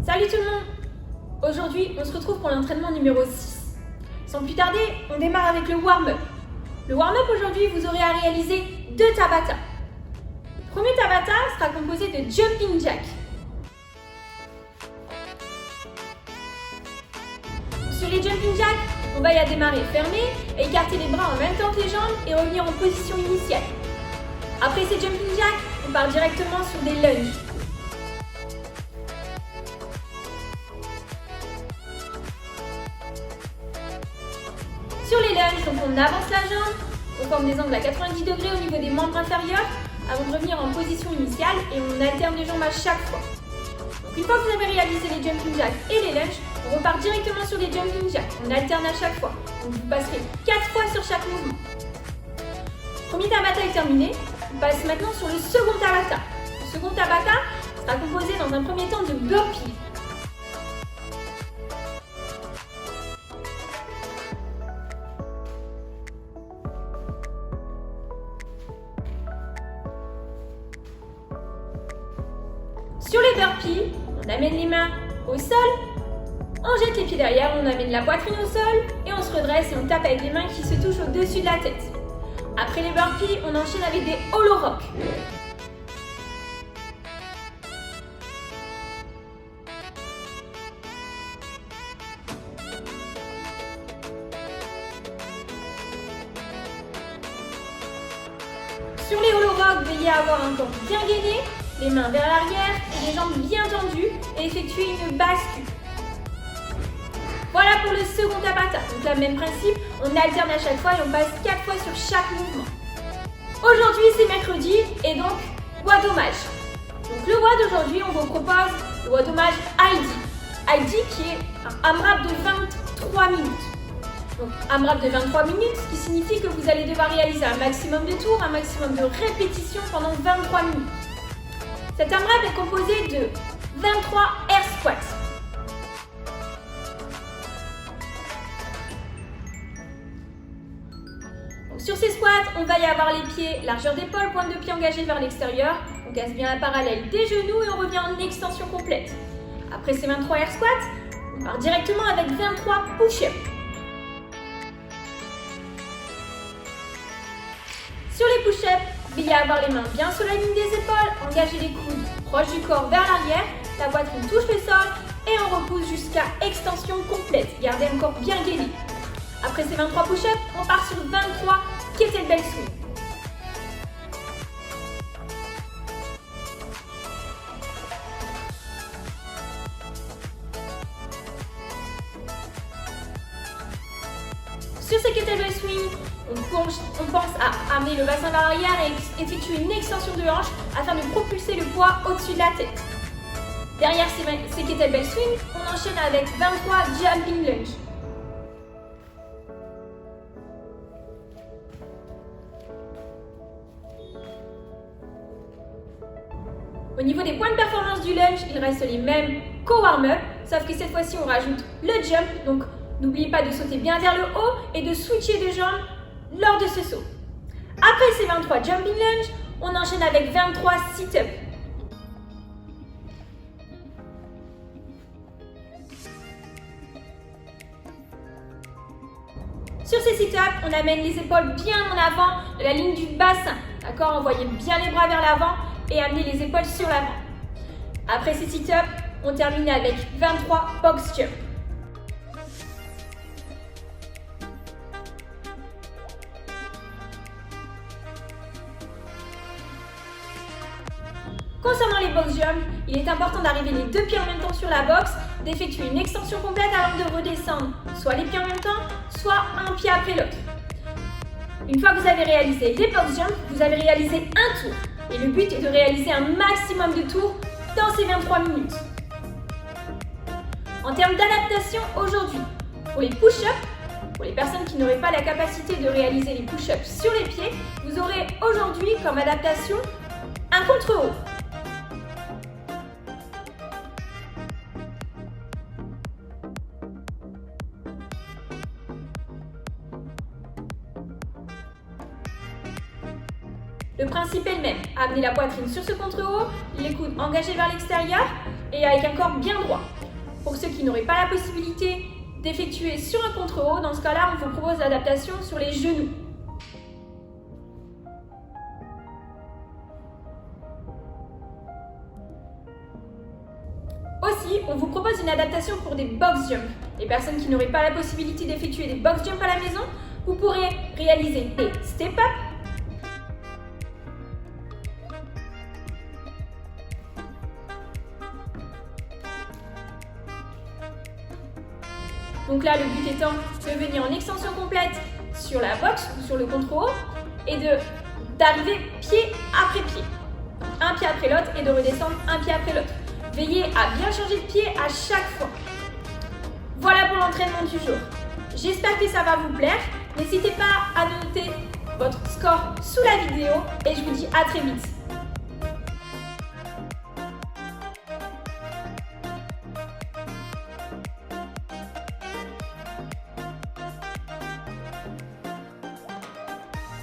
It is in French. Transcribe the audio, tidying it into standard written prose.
Salut tout le monde! Aujourd'hui, on se retrouve pour l'entraînement numéro 6. Sans plus tarder, on démarre avec le warm-up. Le warm-up aujourd'hui, vous aurez à réaliser 2 Tabata. Le premier Tabata sera composé de Jumping Jack. Sur les Jumping Jack, on va y à démarrer fermé, écarter les bras en même temps que les jambes et revenir en position initiale. Après ces Jumping Jack, on part directement sur des lunges. Sur les lunges, donc on avance la jambe, on forme des angles à 90 degrés au niveau des membres inférieurs avant de revenir en position initiale et on alterne les jambes à chaque fois. Donc une fois que vous avez réalisé les jumping jacks et les lunges, on repart directement sur les jumping jacks. On alterne à chaque fois. Donc vous passerez 4 fois sur chaque mouvement. Premier Tabata est terminé. On passe maintenant sur le second Tabata. Le second Tabata sera composé dans un premier temps de burpees. Sur les burpees, on amène les mains au sol, on jette les pieds derrière, on amène la poitrine au sol et on se redresse et on tape avec les mains qui se touchent au-dessus de la tête. Après les burpees, on enchaîne avec des hollow rock. Sur les hollow rock, veillez à avoir un corps bien gainé, les mains vers l'arrière et les jambes bien tendues et effectuer une bascule. Voilà pour le second Tabata. Donc là, même principe, on alterne à chaque fois et on passe 4 fois sur chaque mouvement. Aujourd'hui, c'est mercredi et donc, WOD hommage. Donc le WOD d'aujourd'hui, on vous propose le WOD hommage ID. ID qui est un AMRAP de 23 minutes. Donc AMRAP de 23 minutes, ce qui signifie que vous allez devoir réaliser un maximum de tours, un maximum de répétitions pendant 23 minutes. Cet AMRAP est composé de 23 air squats. Donc, sur ces squats, on va y avoir les pieds, largeur d'épaule, pointe de pied engagée vers l'extérieur. On casse bien la parallèle des genoux et on revient en extension complète. Après ces 23 air squats, on part directement avec 23 push-ups. Sur les push-ups, veillez à avoir les mains bien sur la ligne des épaules, engager les coudes proches du corps vers l'arrière, la poitrine touche le sol et on repousse jusqu'à extension complète. Gardez un corps bien gainé. Après ces 23 push-ups, on part sur 23 kettlebell swing. Sur ces kettlebell swing, on pense à amener le bassin vers l'arrière et effectuer une extension de hanche afin de propulser le poids au-dessus de la tête. Derrière ces kettlebell swing, on enchaîne avec 23 jumping lunge. Au niveau des points de performance du lunge, il reste les mêmes qu'au warm-up, sauf que cette fois-ci on rajoute le jump, donc n'oubliez pas de sauter bien vers le haut et de switcher de jambes lors de ce saut. Après ces 23 jumping lunge, on enchaîne avec 23 sit-up. Sur ces sit-up, on amène les épaules bien en avant de la ligne du bassin. D'accord? Envoyez bien les bras vers l'avant et amenez les épaules sur l'avant. Après ces sit-up, on termine avec 23 box jump. Concernant les box jumps, il est important d'arriver les 2 pieds en même temps sur la box, d'effectuer une extension complète avant de redescendre, soit les pieds en même temps, soit un pied après l'autre. Une fois que vous avez réalisé les box jumps, vous avez réalisé un tour. Et le but est de réaliser un maximum de tours dans ces 23 minutes. En termes d'adaptation aujourd'hui, pour les push-ups, pour les personnes qui n'auraient pas la capacité de réaliser les push-ups sur les pieds, vous aurez aujourd'hui comme adaptation un contre-haut. Le principe est le même, amener la poitrine sur ce contre-haut, les coudes engagés vers l'extérieur et avec un corps bien droit. Pour ceux qui n'auraient pas la possibilité d'effectuer sur un contre-haut, dans ce cas-là, on vous propose l'adaptation sur les genoux. Aussi, on vous propose une adaptation pour des box jumps. Les personnes qui n'auraient pas la possibilité d'effectuer des box jumps à la maison, vous pourrez réaliser des step-up, donc là, le but étant de venir en extension complète sur la box ou sur le contre-haut et d'arriver pied après pied. Un pied après l'autre et de redescendre un pied après l'autre. Veillez à bien changer de pied à chaque fois. Voilà pour l'entraînement du jour. J'espère que ça va vous plaire. N'hésitez pas à noter votre score sous la vidéo et je vous dis à très vite.